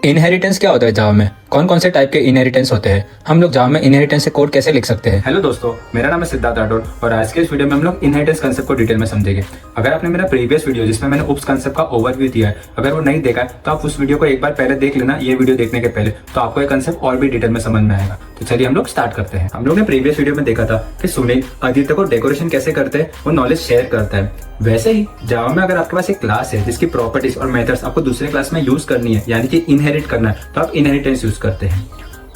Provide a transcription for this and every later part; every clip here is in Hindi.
इनहेरिटेंस क्या होता है जावा में? कौन कौन से टाइप के इनहेरिटेंस होते हैं? हम लोग जावा में इनहेरिटेंस से कोड कैसे लिख सकते हैं? हेलो दोस्तों, मेरा नाम है सिद्धार्थ राठौर और आज के इस वीडियो में हम लोग इनहेरिटेंस कंसेप्ट को डिटेल में समझेंगे। अगर आपने मेरा प्रीवियस वीडियो जिसमें मैंने उप्स कंसेप्ट का ओवरव्यू दिया है, अगर वो नहीं देखा है तो आप उस वीडियो को एक बार पहले देख लेना, ये वीडियो देखने के पहले, तो आपको ये कंसेप्ट और भी डिटेल में समझ में आएगा। तो चलिए हम लोग स्टार्ट करते हैं। हम लोग ने प्रीवियस वीडियो में देखा था कि सुनील आदित्य को डेकोरेशन कैसे करते हैं, वो नॉलेज शेयर करता है। वैसे ही जावा में अगर आपके पास एक क्लास है जिसकी प्रॉपर्टीज और मेथड्स आपको दूसरे क्लास में यूज करनी है, यानी कि इनहेरिट करना है, तो आप इनहेरिटेंस यूज करते हैं।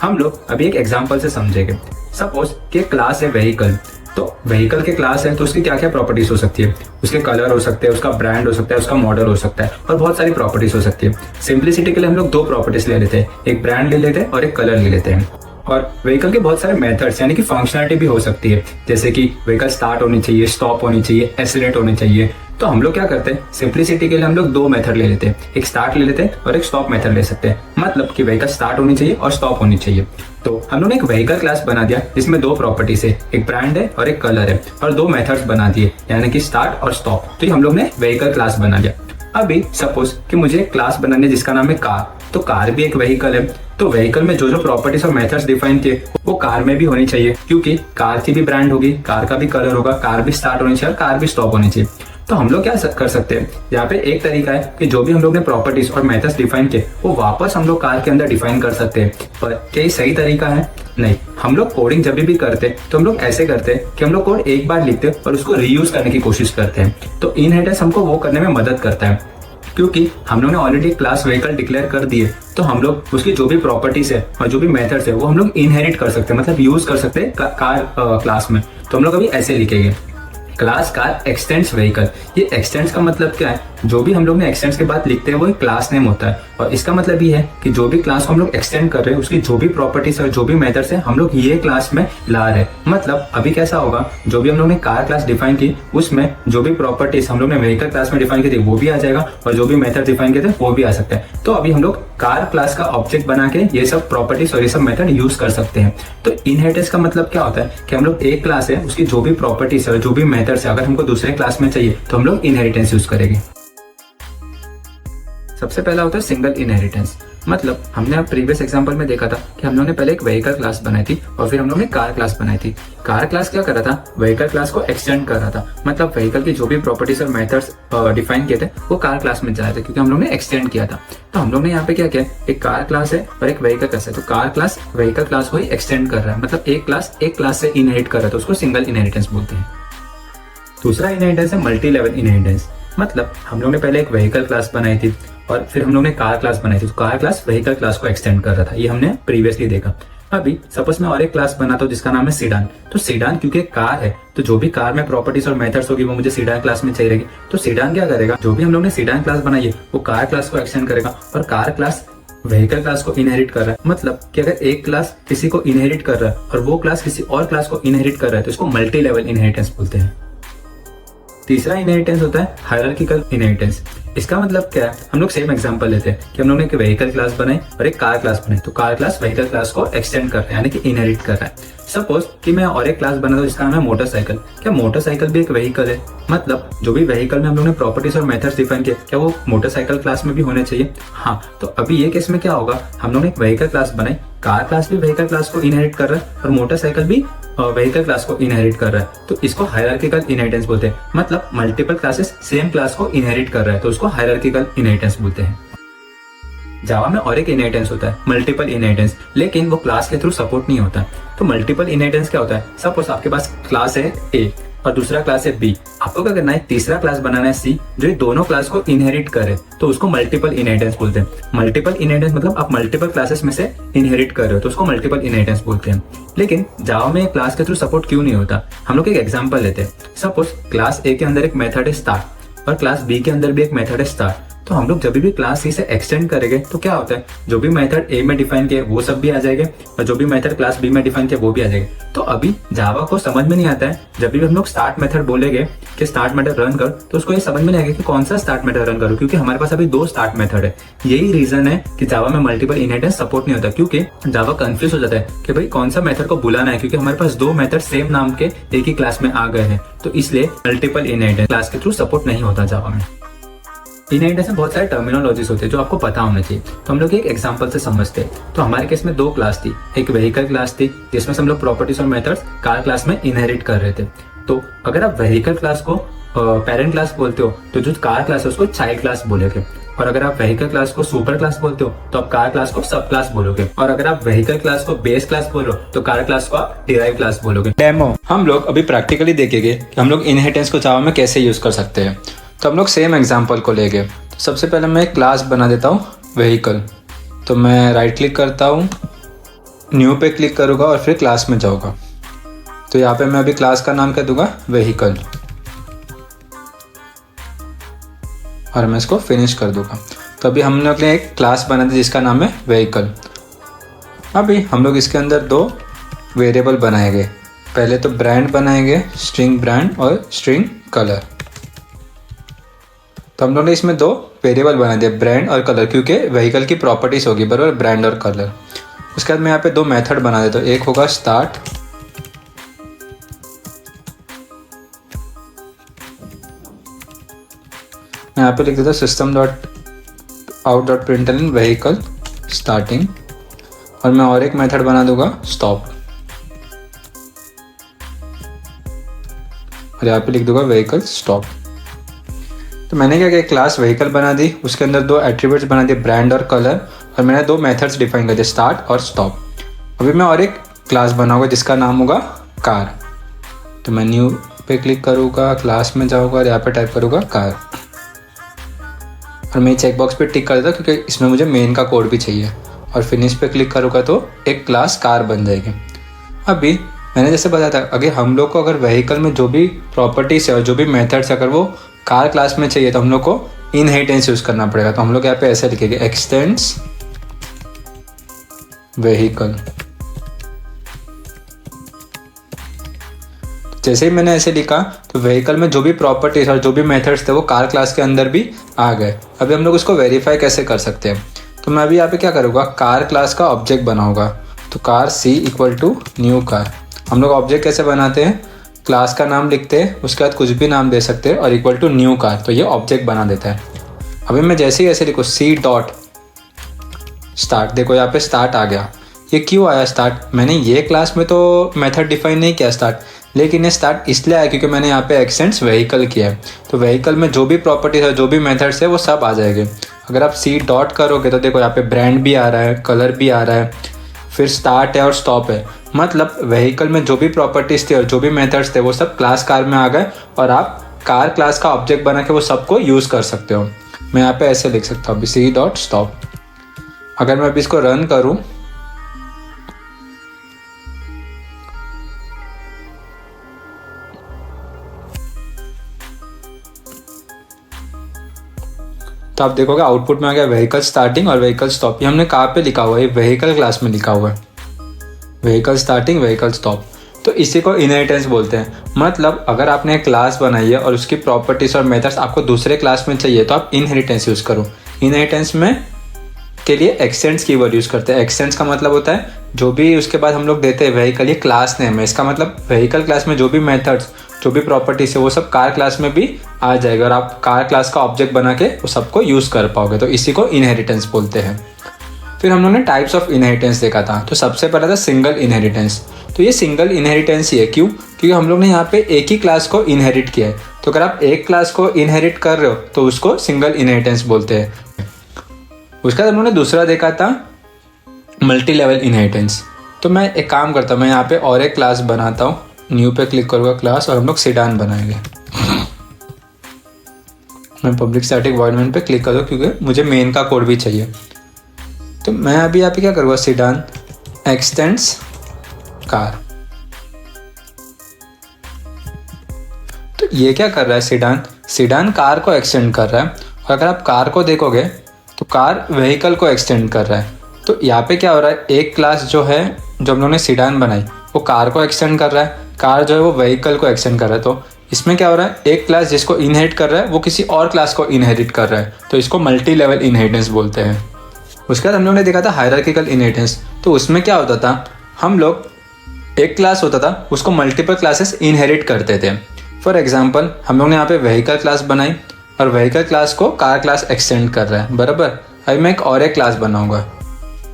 हम लोग अभी एक एग्जांपल से समझेंगे। सपोज कि क्लास है व्हीकल, तो व्हीकल के क्लास है तो उसकी क्या क्या प्रॉपर्टीज हो सकती है? उसके कलर हो सकते हैं, उसका ब्रांड हो सकता है, उसका मॉडल हो सकता है और बहुत सारी प्रॉपर्टीज हो सकती है। सिंप्लिसिटी के लिए हम लोग दो प्रॉपर्टीज ले लेते हैं, एक ब्रांड ले लेते हैं और एक कलर ले लेते हैं। और व्हीकल के बहुत सारे मेथड्स यानी कि फंक्शनलिटी भी हो सकती है, जैसे कि व्हीकल स्टार्ट होनी चाहिए, स्टॉप होनी चाहिए, एक्सीलरेट होनी चाहिए। तो हम लोग क्या करते हैं, सिंप्लिसिटी के लिए हम लोग दो मेथड ले लेते हैं, एक स्टार्ट ले लेते हैं और एक स्टॉप मेथड ले सकते हैं। मतलब कि व्हीकल स्टार्ट होनी चाहिए और स्टॉप होनी चाहिए। तो हम लोग ने एक व्हीकल क्लास बना दिया जिसमें दो प्रॉपर्टीज है, एक ब्रांड है और एक कलर है, और दो मेथड्स बना दिए यानी कि स्टार्ट और स्टॉप। तो ये हम लोग ने व्हीकल क्लास बना दिया। अभी सपोज कि मुझे एक क्लास बनानी है जिसका नाम है कार, तो कार भी एक व्हीकल है। तो व्हीकल में जो जो प्रॉपर्टीज और मेथड्स डिफाइन किए वो कार में भी होनी चाहिए, क्योंकि कार की भी ब्रांड होगी, कार का भी कलर होगा, कार भी स्टार्ट होनी चाहिए और कार भी स्टॉप होनी चाहिए। तो हम लोग क्या कर सकते हैं, यहाँ पे एक तरीका है कि जो भी हम लोग ने प्रॉपर्टीज और मेथड्स डिफाइन किए वो वापस हम लोग कार के अंदर डिफाइन कर सकते हैं। पर क्या ये सही तरीका है? नहीं। हम लोग कोडिंग जब भी करते हैं तो हम लोग ऐसे करते हैं कि हम लोग कोड एक बार लिखते हैं और उसको रीयूज करने की कोशिश करते हैं। तो इनहेरिटेंस हमको वो करने में मदद करता है, क्योंकि हम लोग ने ऑलरेडी क्लास व्हीकल डिक्लेयर कर दिए, तो हम लोग उसकी जो भी प्रॉपर्टीज है और जो भी मेथड्स है वो हम लोग इनहेरिट कर सकते हैं, मतलब यूज कर सकते हैं कार क्लास में। तो हम लोग अभी ऐसे लिखेंगे, क्लास कार एक्सटेंड्स व्हीकल। ये एक्सटेंड्स का मतलब क्या है? जो भी हम लोग ने एक्सटेंड्स के बाद लिखते हैं वो एक क्लास नेम होता है, और इसका मतलब ये है कि जो भी क्लास को हम लोग एक्सटेंड कर रहे हैं उसकी जो भी प्रॉपर्टीज और जो भी मेथड्स है हम लोग ये क्लास में ला रहे हैं। मतलब अभी कैसा होगा, जो भी हम लोग ने कार क्लास डिफाइन की उसमें जो भी प्रॉपर्टीज हम लोग ने व्हीकल क्लास में डिफाइन की थी वो भी आ जाएगा, और जो भी मेथड डिफाइन किए थे वो भी आ सकता है। तो अभी हम लोग कार क्लास का ऑब्जेक्ट बना के ये सब प्रॉपर्टीज और ये सब मेथड यूज कर सकते हैं। तो इनहेरिटेंस का मतलब क्या होता है कि हम लोग एक क्लास है उसकी जो भी प्रॉपर्टीज है, जो भी मेथड्स है, अगर हमको दूसरे क्लास में चाहिए तो हम लोग इनहेरिटेंस यूज करेंगे। सबसे पहला होता है सिंगल इनहेरिटेंस। मतलब हमने प्रीवियस एग्जांपल में देखा था कि हम लोग ने पहले एक व्हीकल क्लास बनाई थी और फिर हम लोग ने कार क्लास बनाई थी। कार क्लास क्या कर रहा था, व्हीकल क्लास को एक्सटेंड कर रहा था। मतलब व्हीकल की जो भी प्रॉपर्टीज और मेथड्स डिफाइन किए थे वो कार क्लास में जा रहे थे, क्योंकि हम लोग ने एक्सटेंड किया था। तो हम लोग ने यहाँ पे क्या किया, एक कार क्लास है और एक व्हीकल क्लास है, तो कार क्लास व्हीकल क्लास को ही एक्सटेंड कर रहा है। मतलब एक क्लास से इनहेरिट कर रहा है, तो उसको सिंगल इनहेरिटेंस बोलते हैं। दूसरा इनहेरिटेंस है मल्टी लेवल इनहेरिटेंस। मतलब हम लोग ने पहले एक व्हीकल क्लास बनाई थी और फिर हम लोग ने कार क्लास बनाई थी, तो कार क्लास व्हीकल क्लास को एक्सटेंड कर रहा था। ये हमने प्रीवियसली देखा। अभी सपोज मैं और एक क्लास बनाता हूँ जिसका नाम है सीडान। तो सीडान क्योंकि एक कार है, तो जो भी कार में प्रॉपर्टीज और मेथड्स होगी वो मुझे सीडान क्लास में चाहिए रहेगी। तो सीडान क्या करेगा, जो भी हम लोग ने सीडान क्लास बनाई है वो कार क्लास को एक्सटेंड करेगा, और कार क्लास व्हीकल क्लास को इनहेरिट कर रहा है। मतलब कि अगर एक क्लास किसी को इनहेरिट कर रहा है और वो क्लास किसी और क्लास को इनहेरिट कर रहा है तो इसको मल्टी लेवल इनहेरिटेंस बोलते हैं। तीसरा इनहेरिटेंस होता है हायरार्किकल इनहेरिटेंस। इसका मतलब क्या है, हम लोग सेम एग्जांपल लेते हैं कि हम लोग ने एक व्हीकल क्लास बनाई और एक कार क्लास बनाई, तो कार क्लास व्हीकल क्लास को एक्सटेंड कर रहा है यानी कि इनहेरिट कर रहा है। सपोज कि मैं और एक क्लास बना था जिसका नाम है मोटरसाइकिल। क्या मोटरसाइकिल भी एक व्हीकल है? मतलब जो भी व्हीकल में हम लोग ने प्रॉपर्टीज और मेथड्स डिफाइन किए, क्या वो मोटरसाइकिल क्लास में भी होने चाहिए? हाँ। तो अभी ये केस में क्या होगा, हम लोग ने एक व्हीकल क्लास बनाई, कार क्लास भी व्हीकल क्लास को इनहेरिट कर रहा है और मोटरसाइकिल भी व्हीकल क्लास को इनहेरिट कर रहा है, तो इसको हायरार्किकल इनहेरिटेंस बोलते हैं। मतलब मल्टीपल क्लासेस सेम क्लास को इनहेरिट कर रहा है, तो उसको हायरार्किकल इनहेरिटेंस बोलते हैं। जावा में और एक इनहेरिटेंस होता है मल्टीपल इनहेरिटेंस, लेकिन वो क्लास के थ्रू सपोर्ट नहीं होता। तो मल्टीपल इनहेरिटेंस क्या होता है, सपोज आपके पास क्लास है ए और दूसरा क्लास है बी, आपको क्या करना है, तीसरा क्लास बनाना है सी जो ये दोनों क्लास को इनहेरिट करे, तो उसको मल्टीपल इनहेरिटेंस बोलते हैं। मल्टीपल इनहेरिटेंस मतलब आप मल्टीपल क्लासेस में से इनहेरिट कर रहे हो, तो उसको मल्टीपल इनहेरिटेंस बोलते हैं। लेकिन जावा में क्लास के थ्रू सपोर्ट क्यों नहीं होता? हम लोग एक एग्जांपल लेते हैं। सपोज क्लास ए के अंदर एक मेथड है स्टार्ट और क्लास बी के अंदर भी एक मेथड है स्टार्ट। तो हम लोग जब भी क्लास सी से एक्सटेंड करेंगे तो क्या होता है, जो भी मेथड ए में डिफाइन किए वो सब भी आ जाएंगे और जो भी मेथड क्लास बी में डिफाइन किए वो भी आ जाएंगे। तो अभी जावा को समझ में नहीं आता है, जब भी हम लोग स्टार्ट मेथड बोलेंगे कि स्टार्ट मेथड रन कर, तो उसको ये समझ में नहीं आएगा कि कौन सा स्टार्ट मेथड रन करूं, क्योंकि हमारे पास अभी दो स्टार्ट मेथड है। यही रीजन है कि जावा में मल्टीपल इनहेरिटेंस सपोर्ट नहीं होता, क्योंकि जावा कंफ्यूज हो जाता है कि भाई कौन सा मेथड को बुलाना है, क्योंकि हमारे पास दो मेथड सेम नाम के एक ही क्लास में आ गए हैं। तो इसलिए मल्टीपल इनहेरिटेंस क्लास के थ्रू सपोर्ट नहीं होता जावा में। इनहेरिटेंस में बहुत सारे टर्मिनोलॉजीज होते हैं जो आपको पता होना चाहिए। तो हम लोग एक एग्जांपल से समझते हैं। तो हमारे केस में दो क्लास थी, एक व्हीकल क्लास थी जिसमें से हम लोग प्रॉपर्टीज और मेथड्स कार क्लास में इनहेरिट कर रहे थे। तो अगर आप व्हीकल क्लास को पेरेंट क्लास बोलते हो तो जो कार क्लास है उसको चाइल्ड क्लास बोलोगे, और अगर आप व्हीकल क्लास को सुपर क्लास बोलते हो तो आप कार क्लास को सब क्लास बोलोगे, और अगर आप व्हीकल क्लास को बेस क्लास बोलो तो कार क्लास को आप डिराइव क्लास बोलोगे। डेमो हम लोग अभी प्रैक्टिकली देखेंगे कि हम लोग इनहेरिटेंस को जावा में कैसे यूज कर सकते हैं। तो हम लोग सेम एग्जांपल को लेंगे। तो सबसे पहले मैं एक क्लास बना देता हूँ व्हीकल। तो मैं राइट क्लिक करता हूँ, न्यू पे क्लिक करूँगा और फिर क्लास में जाऊँगा। तो यहाँ पे मैं अभी क्लास का नाम क्या दूंगा, व्हीकल, और मैं इसको फिनिश कर दूंगा। तो अभी हमने अपने एक क्लास बना दी जिसका नाम है व्हीकल। अभी हम लोग इसके अंदर दो वेरिएबल बनाएंगे। पहले तो ब्रांड बनाएंगे, स्ट्रिंग ब्रांड और स्ट्रिंग कलर। तो हम लोग ने इसमें दो वेरिएबल बना दिए, ब्रांड और कलर, क्योंकि व्हीकल की प्रॉपर्टीज होगी बराबर, ब्रांड और कलर। उसके बाद मैं यहाँ पे दो मेथड बना देता हूँ। एक होगा स्टार्ट, मैं यहाँ पे लिख देता हूँ system dot out dot println vehicle starting, और मैं और एक मेथड बना दूंगा स्टॉप, और यहाँ पे लिख दूंगा व्हीकल स्टॉप। तो मैंने क्या किया, क्लास व्हीकल बना दी, उसके अंदर दो एट्रीब्यूट्स बना दिए, ब्रांड और कलर, और मैंने दो मेथड्स डिफाइन कर दिए, स्टार्ट और स्टॉप। अभी मैं और एक क्लास बनाऊंगा जिसका नाम होगा कार। तो मैं न्यू पे क्लिक करूँगा, क्लास में जाऊँगा और यहाँ पे टाइप करूँगा कार, और मैं चेक बॉक्स पे टिक कर देता क्योंकि इसमें मुझे मेन का कोड भी चाहिए, और फिनिश पे क्लिक करूँगा तो एक क्लास कार बन जाएगी। अभी मैंने जैसे बताया था, अगर हम लोग को अगर व्हीकल में जो भी प्रॉपर्टीज है और जो भी मेथड्स अगर वो कार क्लास में चाहिए तो हम लोग को इनहेरिटेंस यूज़ करना पड़ेगा। तो हम लोग यहाँ पे ऐसे लिखेंगे, एक्सटेंड्स व्हीकल। जैसे ही मैंने ऐसे लिखा तो व्हीकल में जो भी प्रॉपर्टीज और जो भी मेथड्स थे वो कार क्लास के अंदर भी आ गए। अभी हम लोग उसको वेरीफाई कैसे कर सकते हैं, तो मैं अभी यहाँ पे क्या करूँगा, कार क्लास का ऑब्जेक्ट बनाऊंगा। तो car c equal to new car. हम लोग ऑब्जेक्ट कैसे बनाते हैं, क्लास का नाम लिखते हैं, उसके बाद कुछ भी नाम दे सकते हैं, और इक्वल टू न्यू कार, तो ये ऑब्जेक्ट बना देता है। अभी मैं जैसे ही ऐसे लिखूँ, सी डॉट स्टार्ट, देखो यहाँ पे स्टार्ट आ गया। ये क्यों आया स्टार्ट, मैंने ये क्लास में तो मेथड डिफाइन नहीं किया स्टार्ट, लेकिन ये स्टार्ट इसलिए आया क्योंकि मैंने यहाँ पे एक्सटेंड्स व्हीकल किया है। तो व्हीकल में जो भी प्रॉपर्टीज है, जो भी मेथड्स है, वो सब आ जाएंगे। अगर आप सी डॉट करोगे तो देखो यहाँ पे ब्रांड भी आ रहा है, कलर भी आ रहा है, फिर स्टार्ट है और स्टॉप है। मतलब व्हीकल में जो भी प्रॉपर्टीज थे और जो भी मेथड्स थे वो सब क्लास कार में आ गए, और आप कार क्लास का ऑब्जेक्ट बना के वो सबको यूज़ कर सकते हो। मैं यहाँ पे ऐसे लिख सकता हूँ अभी, सी डॉट स्टॉप। अगर मैं अभी इसको रन करूँ तो आप देखोगे आउटपुट में आ गया व्हीकल स्टार्टिंग और व्हीकल स्टॉप। ये हमने कहाँ पे लिखा हुआ है, व्हीकल क्लास में लिखा हुआ है, व्हीकल स्टार्टिंग व्हीकल स्टॉप। तो इसी को इनहेरिटेंस बोलते हैं। मतलब अगर आपने एक क्लास बनाई है और उसकी प्रॉपर्टीज और मेथड्स आपको दूसरे क्लास में चाहिए तो आप इनहेरिटेंस यूज़ करो। इनहेरिटेंस में के लिए एक्सटेंड्स कीवर्ड यूज़ करते हैं। एक्सटेंड्स का मतलब होता है जो भी उसके बाद हम लोग देते हैं व्हीकल, ये क्लास नेम है, इसका मतलब व्हीकल क्लास में जो भी मेथड्स जो भी प्रॉपर्टीज है वो सब कार क्लास में भी आ जाएगा, और आप कार क्लास का ऑब्जेक्ट बना के वो सबको यूज़ कर पाओगे। तो इसी को इनहेरिटेंस बोलते हैं। फिर हम लोगों ने टाइप्स ऑफ इनहेरिटेंस देखा था। तो सबसे पहला था सिंगल इनहेरिटेंस। तो ये सिंगल इनहेरिटेंस ही है, क्यों? क्योंकि हम लोग ने यहाँ पे एक ही क्लास को इनहेरिट किया है। तो अगर आप एक क्लास को इनहेरिट कर रहे हो तो उसको सिंगल इनहेरिटेंस बोलते हैं। उसके बाद हम लोगों ने दूसरा देखा था मल्टी लेवल इनहेरिटेंस। तो मैं एक काम करता हूँ, मैं यहाँ पे और एक क्लास बनाता हूँ, न्यू पे क्लिक करूँगा क्लास, और हम लोग सीडान बनाएंगे। मैं पब्लिक स्टैटिक वॉइड मेन पे क्लिक कर दूँ क्योंकि मुझे मेन का कोड भी चाहिए। तो मैं अभी यहाँ पे क्या करूँगा, सीडान एक्सटेंड्स कार। तो ये क्या कर रहा है, सीडान कार को एक्सटेंड कर रहा है। और अगर आप कार को देखोगे तो कार व्हीकल को एक्सटेंड कर रहा है। तो यहाँ पे क्या हो रहा है, एक क्लास जो है जो हम लोगों ने सीडान बनाई वो कार को एक्सटेंड कर रहा है, कार जो है वो व्हीकल को एक्सटेंड कर रहा है। तो इसमें क्या हो रहा है, एक क्लास जिसको इनहेरिट कर रहा है वो किसी और क्लास को इनहेरिट कर रहा है। तो इसको मल्टी लेवल इनहेरिटेंस बोलते हैं। उसके बाद हम लोग ने देखा था हायरार्किकल इनहेरिटेंस। तो उसमें क्या होता था, हम लोग एक क्लास होता था उसको मल्टीपल क्लासेस इनहेरिट करते थे। फॉर एग्जाम्पल हम लोग ने यहाँ पे व्हीकल क्लास बनाई, और व्हीकल क्लास को कार क्लास एक्सटेंड कर रहा है, बराबर। अभी मैं एक क्लास बनाऊंगा,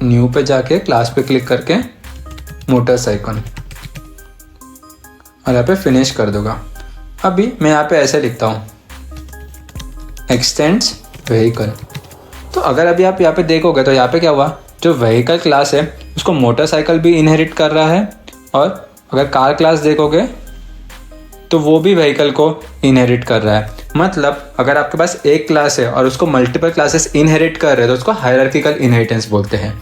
न्यू पे जाके क्लास पे क्लिक करके मोटरसाइकिल और यहाँ पे फिनिश कर दूंगा। अभी मैं यहाँ पे ऐसे लिखता हूँ एक्सटेंड्स व्हीकल। तो अगर अभी आप यहाँ पे देखोगे तो यहाँ पे क्या हुआ, जो व्हीकल क्लास है उसको मोटरसाइकिल भी इनहेरिट कर रहा है, और अगर कार क्लास देखोगे तो वो भी व्हीकल को इनहेरिट कर रहा है। मतलब अगर आपके पास एक क्लास है और उसको मल्टीपल क्लासेस इनहेरिट कर रहे हैं तो उसको हायरार्किकल इनहेरिटेंस बोलते हैं।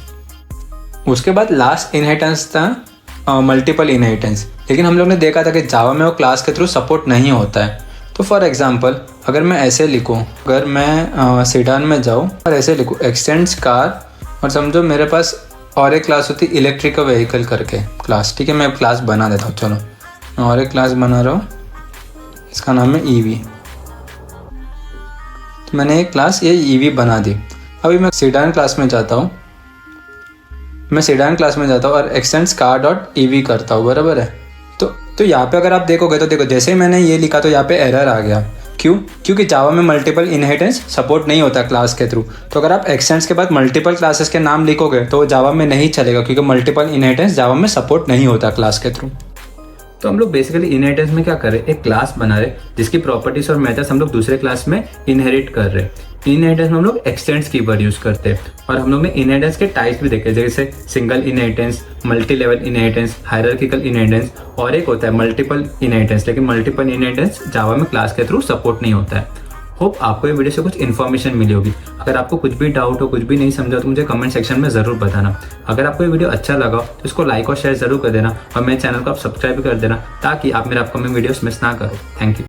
उसके बाद लास्ट इनहेरिटेंस था मल्टीपल इनहेरिटेंस, लेकिन हम लोग ने देखा था कि जावा में वो क्लास के थ्रू सपोर्ट नहीं होता है। तो फॉर एग्जांपल अगर मैं ऐसे लिखूँ, अगर मैं सीडान में जाऊँ और ऐसे लिखूँ एक्सटेंड्स कार, और समझो मेरे पास और एक क्लास होती इलेक्ट्रिकल व्हीकल करके क्लास, ठीक है। मैं क्लास बना देता हूँ, चलो मैं और एक क्लास बना रहा हूँ, इसका नाम है ईवी। तो मैंने एक क्लास ये ईवी बना दी। अभी मैं सीडान क्लास में जाता हूँ, और एक्सटेंड्स कार डॉट ईवी करता हूँ, बराबर है। तो यहाँ पे अगर आप देखोगे तो देखो जैसे ही मैंने ये लिखा तो यहाँ पे एरर आ गया। क्यों? क्योंकि जावा में मल्टीपल इनहेरिटेंस सपोर्ट नहीं होता क्लास के थ्रू। तो अगर आप एक्सटेंड्स के बाद मल्टीपल क्लासेस के नाम लिखोगे तो जावा में नहीं चलेगा, क्योंकि मल्टीपल इनहेरिटेंस जावा में सपोर्ट नहीं होता क्लास के थ्रू। तो हम लोग बेसिकली इनहेरिटेंस में क्या कर रहे हैं, एक क्लास बना रहे जिसकी प्रॉपर्टीज और मेथड्स हम लोग दूसरे क्लास में इनहेरिट कर रहे हैं। इनहेरिटेंस में हम लोग एक्सटेंड्स कीवर्ड यूज करते हैं, और हम लोग ने इनहेरिटेंस के टाइप्स भी देखे, जैसे single inheritance, multi level inheritance, hierarchical inheritance, और एक होता है मल्टीपल इनहेरिटेंस। लेकिन मल्टीपल इनहेरिटेंस जावा में क्लास के थ्रू सपोर्ट नहीं होता है। होप आपको ये वीडियो से कुछ इन्फॉर्मेशन मिली होगी। अगर आपको कुछ भी डाउट हो, कुछ भी नहीं समझा तो मुझे कमेंट सेक्शन में ज़रूर बताना। अगर आपको ये वीडियो अच्छा लगा तो इसको लाइक और शेयर ज़रूर कर देना, और मेरे चैनल को आप सब्सक्राइब कर देना ताकि आप मेरे अपकमिंग वीडियोस मिस ना करो। Thank you.